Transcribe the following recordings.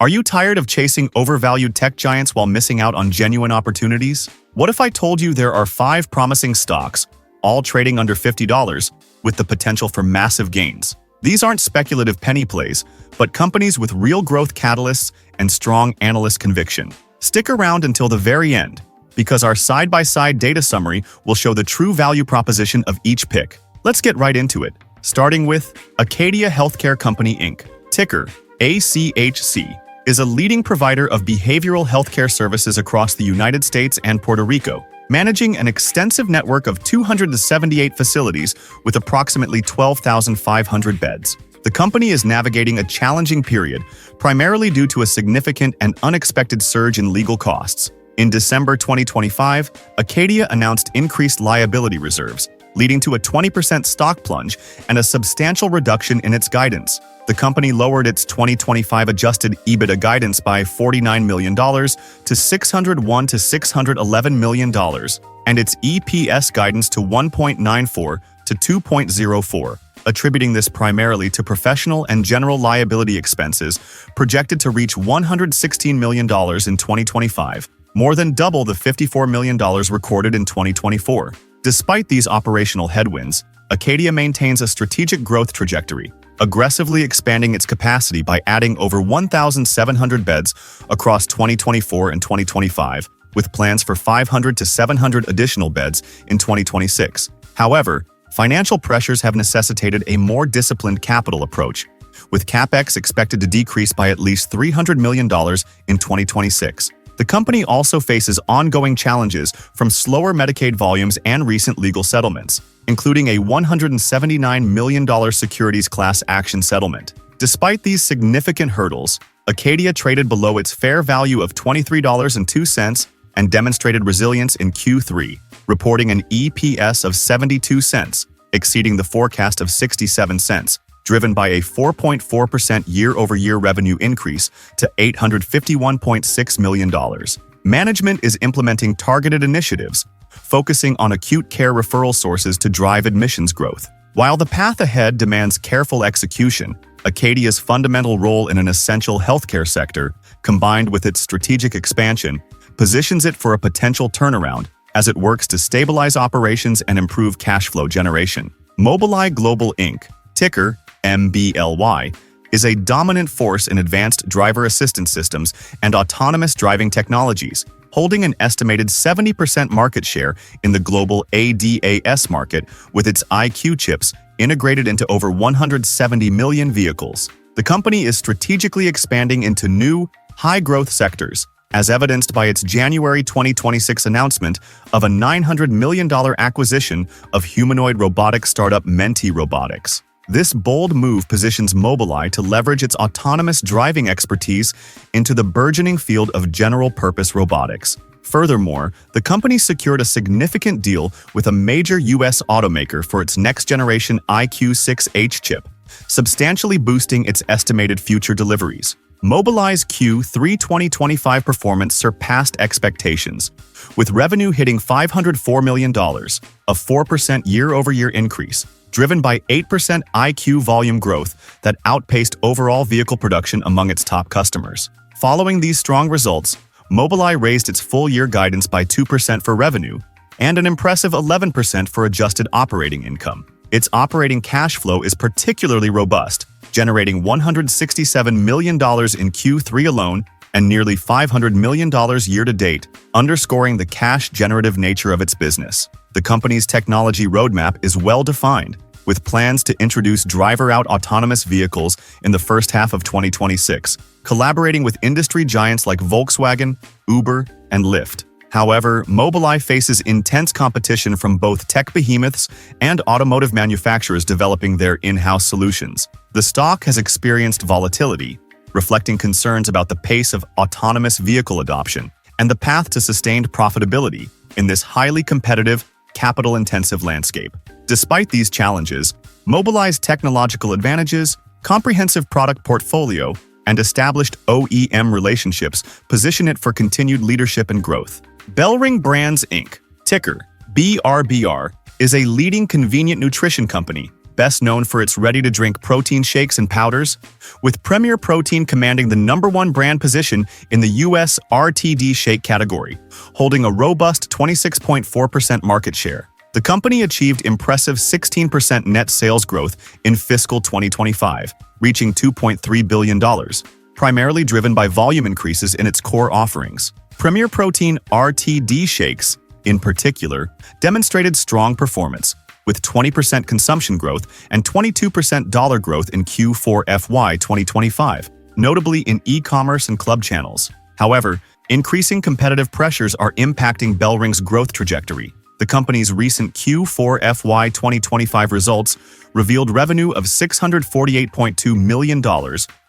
Are you tired of chasing overvalued tech giants while missing out on genuine opportunities? What if I told you there are 5 promising stocks, all trading under $50, with the potential for massive gains? These aren't speculative penny plays, but companies with real growth catalysts and strong analyst conviction. Stick around until the very end, because our side-by-side data summary will show the true value proposition of each pick. Let's get right into it, starting with Acadia Healthcare Company Inc., ticker ACHC. Is a leading provider of behavioral healthcare services across the United States and Puerto Rico, managing an extensive network of 278 facilities with approximately 12,500 beds. The company is navigating a challenging period, primarily due to a significant and unexpected surge in legal costs. In December 2025, Acadia announced increased liability reserves, leading to a 20% stock plunge and a substantial reduction in its guidance. The company lowered its 2025 adjusted EBITDA guidance by $49 million to $601 to $611 million, and its EPS guidance to 1.94 to 2.04, attributing this primarily to professional and general liability expenses projected to reach $116 million in 2025, more than double the $54 million recorded in 2024. Despite these operational headwinds, Acadia maintains a strategic growth trajectory, aggressively expanding its capacity by adding over 1,700 beds across 2024 and 2025, with plans for 500 to 700 additional beds in 2026. However, financial pressures have necessitated a more disciplined capital approach, with CapEx expected to decrease by at least $300 million in 2026. The company also faces ongoing challenges from slower Medicaid volumes and recent legal settlements, including a $179 million securities class action settlement. Despite these significant hurdles, Acadia traded below its fair value of $23.02 and demonstrated resilience in Q3, reporting an EPS of 72 cents, exceeding the forecast of 67 cents, driven by a 4.4% year-over-year revenue increase to $851.6 million. Management is implementing targeted initiatives, focusing on acute care referral sources to drive admissions growth. While the path ahead demands careful execution, Acadia's fundamental role in an essential healthcare sector, combined with its strategic expansion, positions it for a potential turnaround as it works to stabilize operations and improve cash flow generation. Mobileye Global Inc., ticker MBLY, is a dominant force in advanced driver assistance systems and autonomous driving technologies, holding an estimated 70% market share in the global ADAS market with its IQ chips integrated into over 170 million vehicles. The company is strategically expanding into new, high-growth sectors, as evidenced by its January 2026 announcement of a $900 million acquisition of humanoid robotic startup Menti Robotics. This bold move positions Mobileye to leverage its autonomous driving expertise into the burgeoning field of general-purpose robotics. Furthermore, the company secured a significant deal with a major U.S. automaker for its next-generation IQ6H chip, substantially boosting its estimated future deliveries. Mobileye's Q3 2025 performance surpassed expectations, with revenue hitting $504 million, a 4% year-over-year increase, driven by 8% IQ volume growth that outpaced overall vehicle production among its top customers. Following these strong results, Mobileye raised its full-year guidance by 2% for revenue and an impressive 11% for adjusted operating income. Its operating cash flow is particularly robust, generating $167 million in Q3 alone and nearly $500 million year-to-date, underscoring the cash-generative nature of its business. The company's technology roadmap is well-defined, with plans to introduce driver-out autonomous vehicles in the first half of 2026, collaborating with industry giants like Volkswagen, Uber, and Lyft. However, Mobileye faces intense competition from both tech behemoths and automotive manufacturers developing their in-house solutions. The stock has experienced volatility, reflecting concerns about the pace of autonomous vehicle adoption and the path to sustained profitability in this highly competitive, capital-intensive landscape. Despite these challenges, Mobileye's technological advantages, comprehensive product portfolio, and established OEM relationships position it for continued leadership and growth. Bellring Brands Inc., ticker BRBR, is a leading convenient nutrition company best known for its ready-to-drink protein shakes and powders, with Premier Protein commanding the #1 brand position in the U.S. RTD shake category, holding a robust 26.4% market share. The company achieved impressive 16% net sales growth in fiscal 2025, reaching $2.3 billion, primarily driven by volume increases in its core offerings. Premier Protein RTD shakes, in particular, demonstrated strong performance, with 20% consumption growth and 22% dollar growth in Q4 FY 2025, notably in e-commerce and club channels. However, increasing competitive pressures are impacting BellRing's growth trajectory. The company's recent Q4 FY 2025 results revealed revenue of $648.2 million,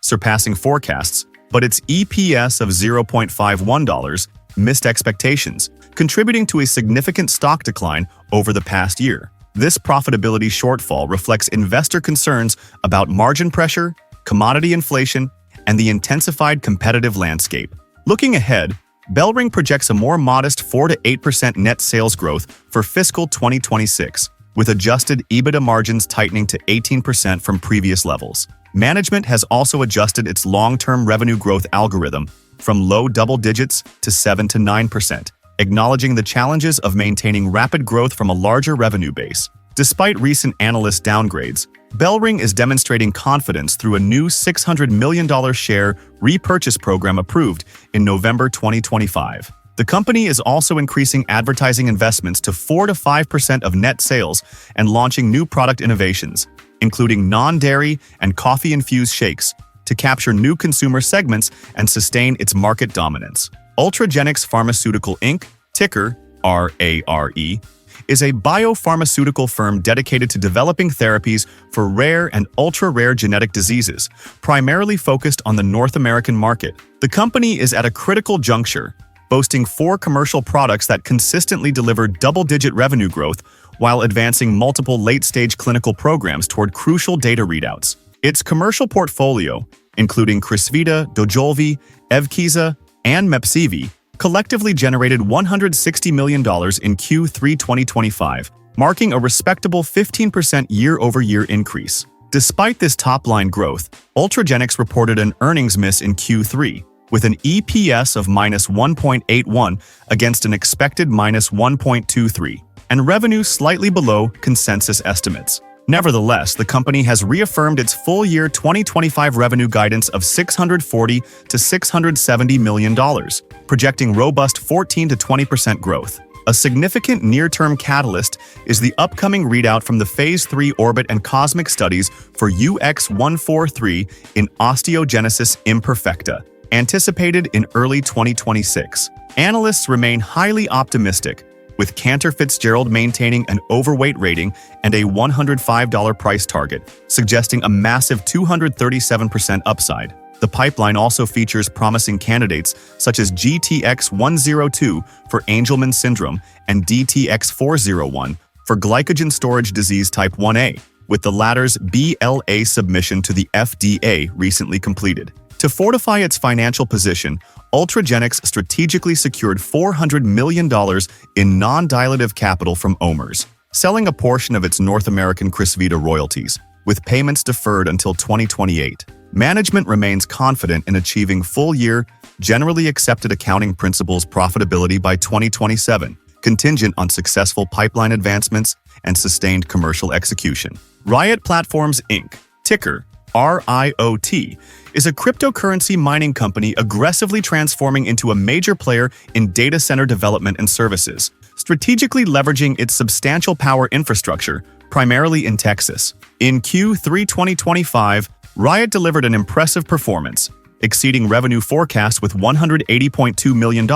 surpassing forecasts, but its EPS of $0.51 missed expectations, contributing to a significant stock decline over the past year. This profitability shortfall reflects investor concerns about margin pressure, commodity inflation, and the intensified competitive landscape. Looking ahead, BellRing projects a more modest 4 to 8% net sales growth for fiscal 2026, with adjusted EBITDA margins tightening to 18% from previous levels. Management has also adjusted its long-term revenue growth algorithm from low double digits to 7 to 9%, acknowledging the challenges of maintaining rapid growth from a larger revenue base. Despite recent analyst downgrades, BellRing is demonstrating confidence through a new $600 million share repurchase program approved in November 2025. The company is also increasing advertising investments to 4 to 5% of net sales and launching new product innovations, including non-dairy and coffee-infused shakes, to capture new consumer segments and sustain its market dominance. Ultragenyx Pharmaceutical Inc., ticker RARE, is a biopharmaceutical firm dedicated to developing therapies for rare and ultra-rare genetic diseases, primarily focused on the North American market. The company is at a critical juncture, boasting 4 commercial products that consistently deliver double-digit revenue growth while advancing multiple late-stage clinical programs toward crucial data readouts. Its commercial portfolio, including Crysvita, Dojolvi, Evkeeza, and Mepsevii, collectively generated $160 million in Q3 2025, marking a respectable 15% year-over-year increase. Despite this top-line growth, Ultragenyx reported an earnings miss in Q3, with an EPS of -1.81 against an expected -1.23, and revenue slightly below consensus estimates. Nevertheless, the company has reaffirmed its full-year 2025 revenue guidance of $640 to $670 million, projecting robust 14 to 20% growth. A significant near-term catalyst is the upcoming readout from the Phase 3 Orbit and Cosmic studies for UX143 in osteogenesis imperfecta, anticipated in early 2026. Analysts remain highly optimistic, with Cantor Fitzgerald maintaining an overweight rating and a $105 price target, suggesting a massive 237% upside. The pipeline also features promising candidates such as GTX-102 for Angelman syndrome and DTX-401 for glycogen storage disease type 1A, with the latter's BLA submission to the FDA recently completed. To fortify its financial position, Ultragenyx strategically secured $400 million in non-dilutive capital from OMERS, selling a portion of its North American Crysvita royalties, with payments deferred until 2028. Management remains confident in achieving full-year, generally accepted accounting principles profitability by 2027, contingent on successful pipeline advancements and sustained commercial execution. Riot Platforms Inc., ticker RIOT, is a cryptocurrency mining company aggressively transforming into a major player in data center development and services, strategically leveraging its substantial power infrastructure, primarily in Texas. In Q3 2025, Riot delivered an impressive performance, exceeding revenue forecast with $180.2 million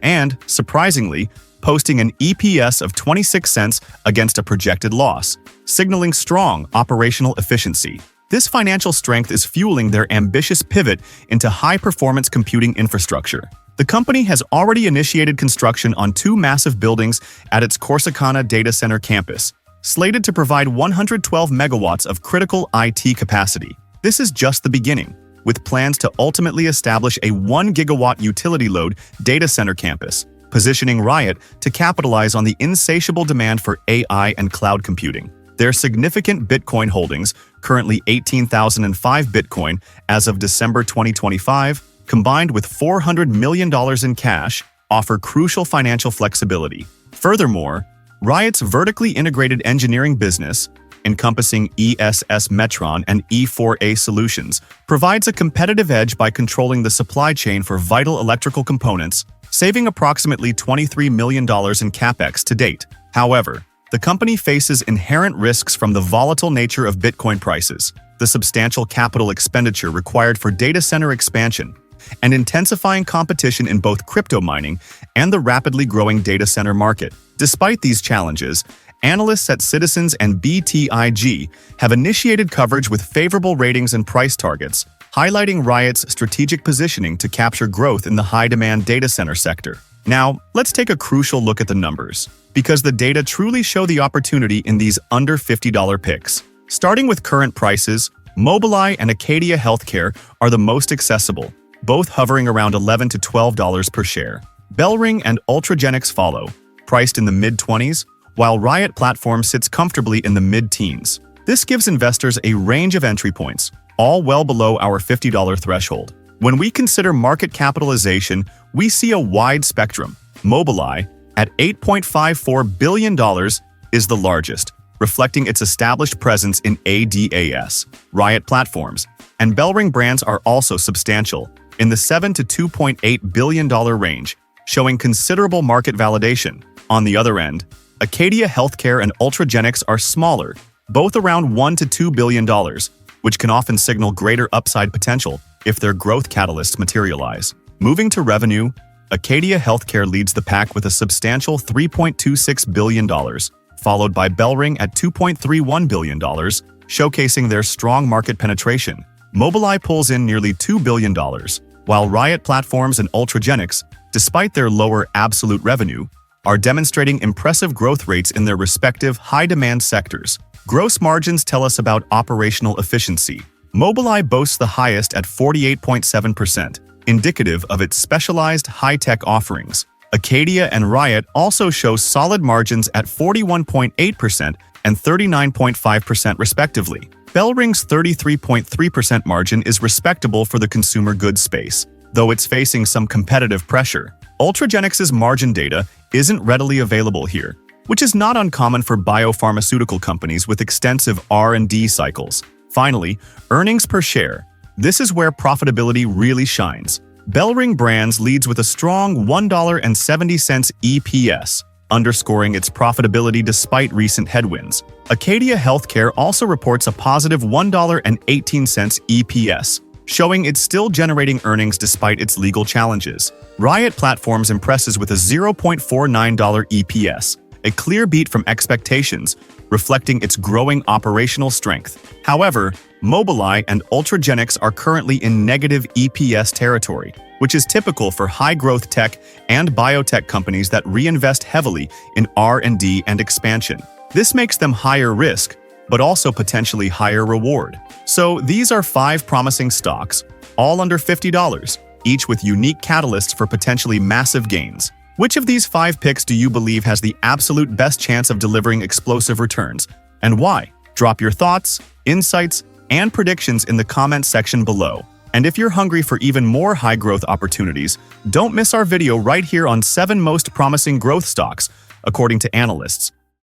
and, surprisingly, posting an EPS of 26 cents against a projected loss, signaling strong operational efficiency. This financial strength is fueling their ambitious pivot into high-performance computing infrastructure. The company has already initiated construction on 2 massive buildings at its Corsicana data center campus, slated to provide 112 megawatts of critical IT capacity. This is just the beginning, with plans to ultimately establish a 1 gigawatt utility load data center campus, positioning Riot to capitalize on the insatiable demand for AI and cloud computing. Their significant Bitcoin holdings, currently 18,005 Bitcoin as of December 2025, combined with $400 million in cash, offer crucial financial flexibility. Furthermore, Riot's vertically integrated engineering business, encompassing ESS Metron and E4A Solutions, provides a competitive edge by controlling the supply chain for vital electrical components, saving approximately $23 million in capex to date. However, the company faces inherent risks from the volatile nature of Bitcoin prices, the substantial capital expenditure required for data center expansion, and intensifying competition in both crypto mining and the rapidly growing data center market. Despite these challenges, analysts at Citizens and BTIG have initiated coverage with favorable ratings and price targets, highlighting Riot's strategic positioning to capture growth in the high-demand data center sector. Now, let's take a crucial look at the numbers, because the data truly show the opportunity in these under $50 picks. Starting with current prices, Mobileye and Acadia Healthcare are the most accessible, both hovering around $11 to $12 per share. Bellring and Ultragenyx follow, priced in the mid-20s, while Riot Platform sits comfortably in the mid-teens. This gives investors a range of entry points, all well below our $50 threshold. When we consider market capitalization, we see a wide spectrum. Mobileye, at $8.54 billion, is the largest, reflecting its established presence in ADAS. Riot Platforms and Bellring brands are also substantial, in the $7 to $2.8 billion range, showing considerable market validation. On the other end, Acadia Healthcare and Ultragenyx are smaller, both around $1 to $2 billion, which can often signal greater upside potential if their growth catalysts materialize. Moving to revenue, Acadia Healthcare leads the pack with a substantial $3.26 billion, followed by Bellring at $2.31 billion, showcasing their strong market penetration. Mobileye pulls in nearly $2 billion, while Riot Platforms and Ultragenyx, despite their lower absolute revenue, are demonstrating impressive growth rates in their respective high-demand sectors. Gross margins tell us about operational efficiency. Mobileye boasts the highest at 48.7%, indicative of its specialized high-tech offerings. Acadia and Riot also show solid margins at 41.8% and 39.5% respectively. Bellring's 33.3% margin is respectable for the consumer goods space, though it's facing some competitive pressure. Ultragenyx's margin data isn't readily available here, which is not uncommon for biopharmaceutical companies with extensive R&D cycles. Finally, earnings per share. This is where profitability really shines. Bellring Brands leads with a strong $1.70 EPS, underscoring its profitability despite recent headwinds. Acadia Healthcare also reports a positive $1.18 EPS, showing it's still generating earnings despite its legal challenges. Riot Platforms impresses with a $0.49 EPS, a clear beat from expectations, reflecting its growing operational strength. However, Mobileye and Ultragenyx are currently in negative EPS territory, which is typical for high-growth tech and biotech companies that reinvest heavily in R&D and expansion. This makes them higher risk, but also potentially higher reward. So these are 5 promising stocks, all under $50, each with unique catalysts for potentially massive gains. Which of these 5 picks do you believe has the absolute best chance of delivering explosive returns, and why? Drop your thoughts, insights, and predictions in the comments section below. And if you're hungry for even more high-growth opportunities, don't miss our video right here on 7 most promising growth stocks, according to analysts.